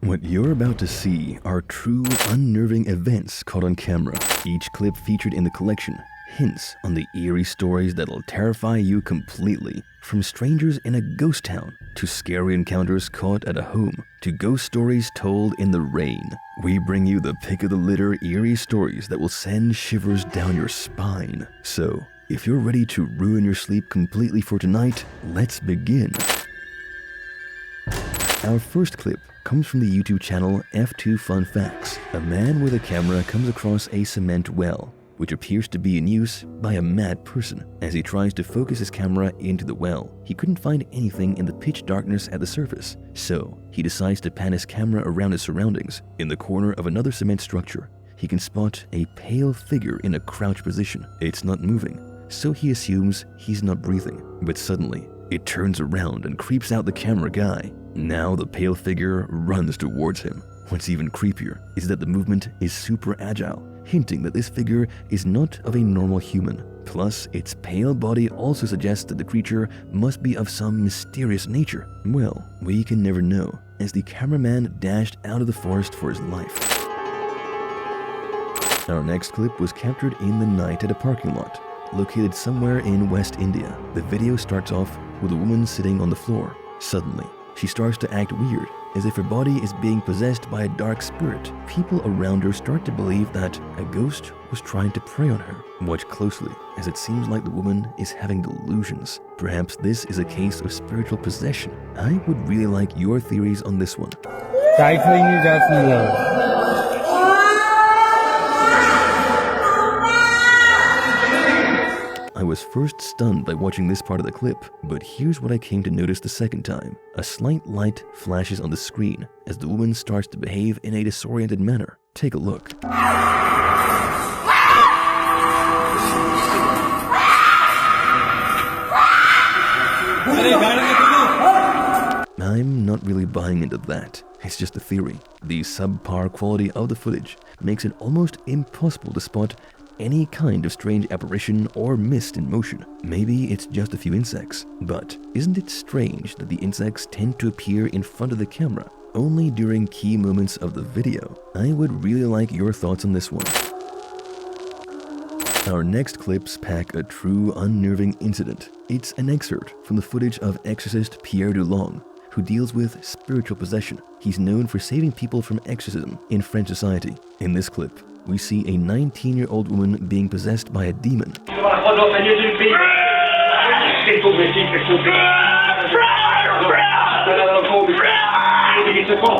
What you're about to see are true unnerving events caught on camera. Each clip featured in the collection hints on the eerie stories that'll terrify you completely. From strangers in a ghost town, to scary encounters caught at a home, to ghost stories told in the rain. We bring you the pick of the litter eerie stories that will send shivers down your spine. So, if you're ready to ruin your sleep completely for tonight, let's begin. Our first clip comes from the YouTube channel F2 Fun Facts. A man with a camera comes across a cement well, which appears to be in use by a mad person. As he tries to focus his camera into the well, he couldn't find anything in the pitch darkness at the surface, so he decides to pan his camera around his surroundings. In the corner of another cement structure, he can spot a pale figure in a crouch position. It's not moving, so he assumes he's not breathing. But suddenly, it turns around and creeps out the camera guy. Now the pale figure runs towards him. What's even creepier is that the movement is super agile, hinting that this figure is not of a normal human. Plus, its pale body also suggests that the creature must be of some mysterious nature. Well, we can never know, as the cameraman dashed out of the forest for his life. Our next clip was captured in the night at a parking lot, located somewhere in West India. The video starts off with a woman sitting on the floor. Suddenly, she starts to act weird, as if her body is being possessed by a dark spirit. People around her start to believe that a ghost was trying to prey on her. Watch closely, as it seems like the woman is having delusions. Perhaps this is a case of spiritual possession. I would really like your theories on this one. I was first stunned by watching this part of the clip, but here's what I came to notice the second time. A slight light flashes on the screen as the woman starts to behave in a disoriented manner. Take a look. I'm not really buying into that. It's just a theory. The subpar quality of the footage makes it almost impossible to spot any kind of strange apparition or mist in motion. Maybe it's just a few insects, but isn't it strange that the insects tend to appear in front of the camera only during key moments of the video? I would really like your thoughts on this one. Our next clips pack a true unnerving incident. It's an excerpt from the footage of exorcist Pierre Dulong, who deals with spiritual possession. He's known for saving people from exorcism in French society. In this clip, we see a 19-year-old woman being possessed by a demon.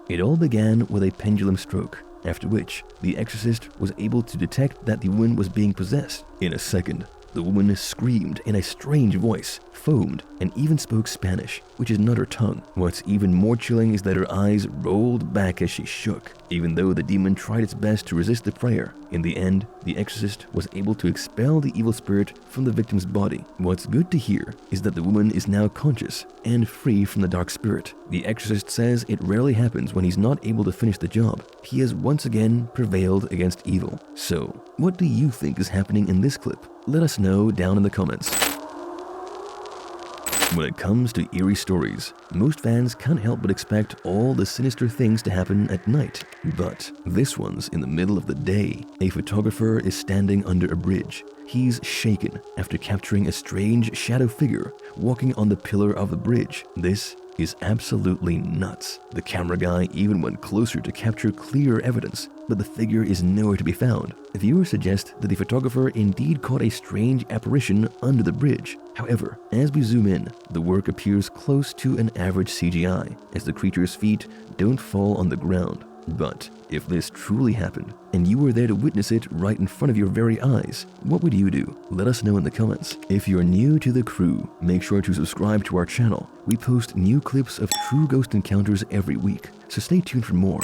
It all began with a pendulum stroke, after which the exorcist was able to detect that the woman was being possessed. In a second, the woman screamed in a strange voice, foamed, and even spoke Spanish, which is not her tongue. What's even more chilling is that her eyes rolled back as she shook. Even though the demon tried its best to resist the prayer, in the end, the exorcist was able to expel the evil spirit from the victim's body. What's good to hear is that the woman is now conscious and free from the dark spirit. The exorcist says it rarely happens when he's not able to finish the job. He has once again prevailed against evil. So, what do you think is happening in this clip? Let us know down in the comments. When it comes to eerie stories, most fans can't help but expect all the sinister things to happen at night. But this one's in the middle of the day. A photographer is standing under a bridge. He's shaken after capturing a strange shadow figure walking on the pillar of the bridge. This is absolutely nuts. The camera guy even went closer to capture clearer evidence, but the figure is nowhere to be found. Viewers suggest that the photographer indeed caught a strange apparition under the bridge. However, as we zoom in, the work appears close to an average CGI, as the creature's feet don't fall on the ground. But if this truly happened, and you were there to witness it right in front of your very eyes, what would you do? Let us know in the comments. If you're new to the crew, make sure to subscribe to our channel. We post new clips of true ghost encounters every week, so stay tuned for more.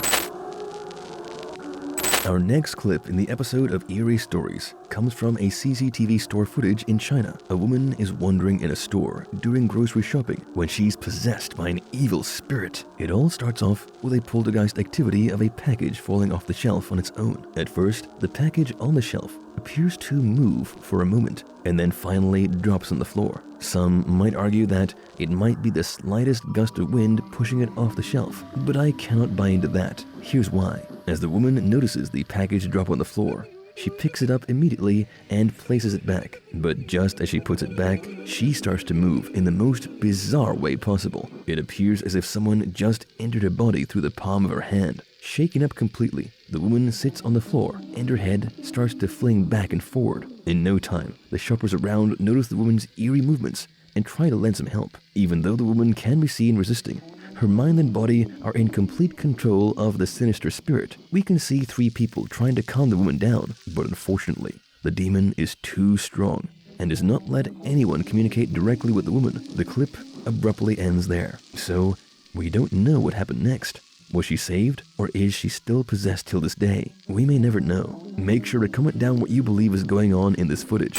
Our next clip in the episode of Eerie Stories comes from a CCTV store footage in China. A woman is wandering in a store during grocery shopping when she's possessed by an evil spirit. It all starts off with a poltergeist activity of a package falling off the shelf on its own. At first, the package on the shelf appears to move for a moment and then finally drops on the floor. Some might argue that it might be the slightest gust of wind pushing it off the shelf, but I cannot buy into that. Here's why. As the woman notices the package drop on the floor, she picks it up immediately and places it back. But just as she puts it back, she starts to move in the most bizarre way possible. It appears as if someone just entered her body through the palm of her hand. Shaken up completely, the woman sits on the floor and her head starts to fling back and forward. In no time, the shoppers around notice the woman's eerie movements and try to lend some help. Even though the woman can be seen resisting, her mind and body are in complete control of the sinister spirit. We can see 3 people trying to calm the woman down, but unfortunately, the demon is too strong and does not let anyone communicate directly with the woman. The clip abruptly ends there, so we don't know what happened next. Was she saved, or is she still possessed till this day? We may never know. Make sure to comment down what you believe is going on in this footage.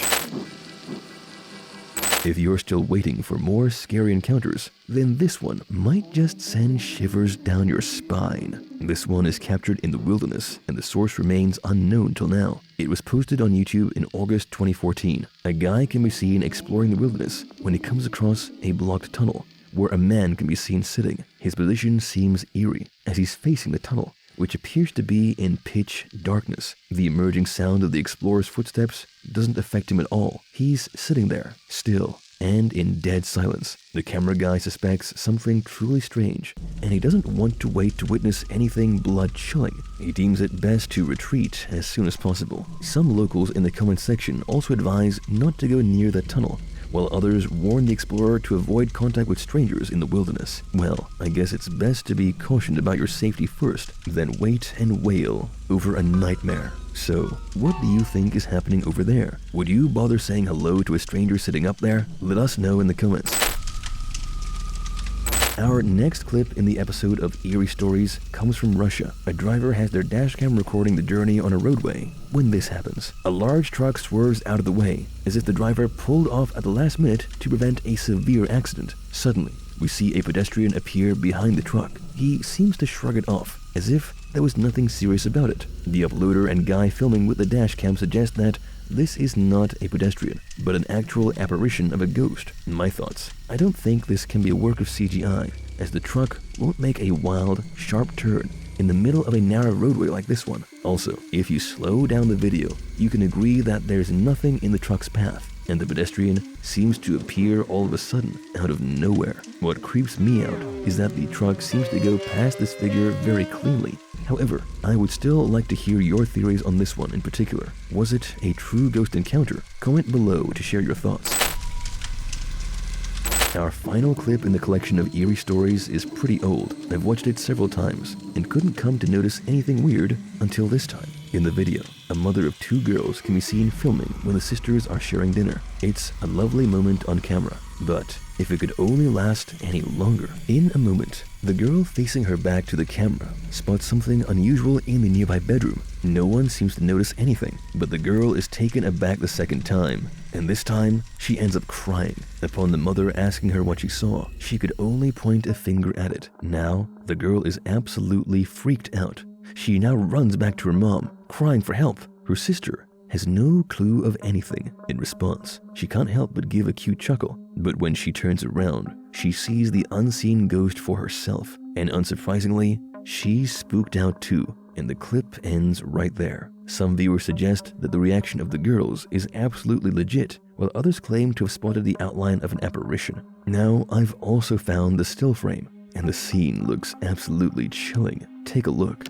If you're still waiting for more scary encounters, then this one might just send shivers down your spine. This one is captured in the wilderness, and the source remains unknown till now. It was posted on YouTube in August 2014. A guy can be seen exploring the wilderness when he comes across a blocked tunnel, where a man can be seen sitting. His position seems eerie, as he's facing the tunnel, which appears to be in pitch darkness. The emerging sound of the explorer's footsteps doesn't affect him at all. He's sitting there, still, and in dead silence. The camera guy suspects something truly strange, and he doesn't want to wait to witness anything blood-chilling. He deems it best to retreat as soon as possible. Some locals in the comment section also advise not to go near the tunnel, while others warn the explorer to avoid contact with strangers in the wilderness. Well, I guess it's best to be cautioned about your safety first, then wait and wail over a nightmare. So, what do you think is happening over there? Would you bother saying hello to a stranger sitting up there? Let us know in the comments. Our next clip in the episode of Eerie Stories comes from Russia. A driver has their dashcam recording the journey on a roadway when this happens. A large truck swerves out of the way, as if the driver pulled off at the last minute to prevent a severe accident. Suddenly, we see a pedestrian appear behind the truck. He seems to shrug it off, as if there was nothing serious about it. The uploader and guy filming with the dashcam suggest that this is not a pedestrian, but an actual apparition of a ghost. My thoughts: I don't think this can be a work of CGI, as the truck won't make a wild, sharp turn in the middle of a narrow roadway like this one. Also, if you slow down the video, you can agree that there's nothing in the truck's path, and the pedestrian seems to appear all of a sudden out of nowhere. What creeps me out is that the truck seems to go past this figure very cleanly. However, I would still like to hear your theories on this one in particular. Was it a true ghost encounter? Comment below to share your thoughts. Our final clip in the collection of eerie stories is pretty old. I've watched it several times and couldn't come to notice anything weird until this time. In the video, a mother of 2 girls can be seen filming when the sisters are sharing dinner. It's a lovely moment on camera, but if it could only last any longer. In a moment, the girl facing her back to the camera spots something unusual in the nearby bedroom. No one seems to notice anything, but the girl is taken aback the second time, and this time she ends up crying. Upon the mother asking her what she saw, she could only point a finger at it. Now, the girl is absolutely freaked out. She now runs back to her mom, crying for help. Her sister has no clue of anything. In response, she can't help but give a cute chuckle. But when she turns around, she sees the unseen ghost for herself. And unsurprisingly, she's spooked out too. And the clip ends right there. Some viewers suggest that the reaction of the girls is absolutely legit, while others claim to have spotted the outline of an apparition. Now, I've also found the still frame, and the scene looks absolutely chilling. Take a look.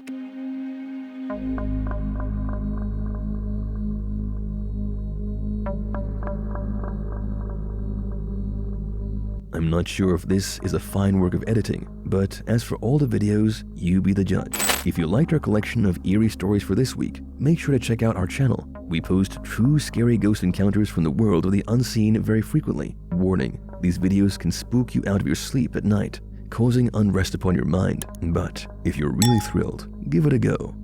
I'm not sure if this is a fine work of editing, but as for all the videos, you be the judge. If you liked our collection of eerie stories for this week, make sure to check out our channel. We post true scary ghost encounters from the world of the unseen very frequently. Warning, these videos can spook you out of your sleep at night, causing unrest upon your mind. But if you're really thrilled, give it a go.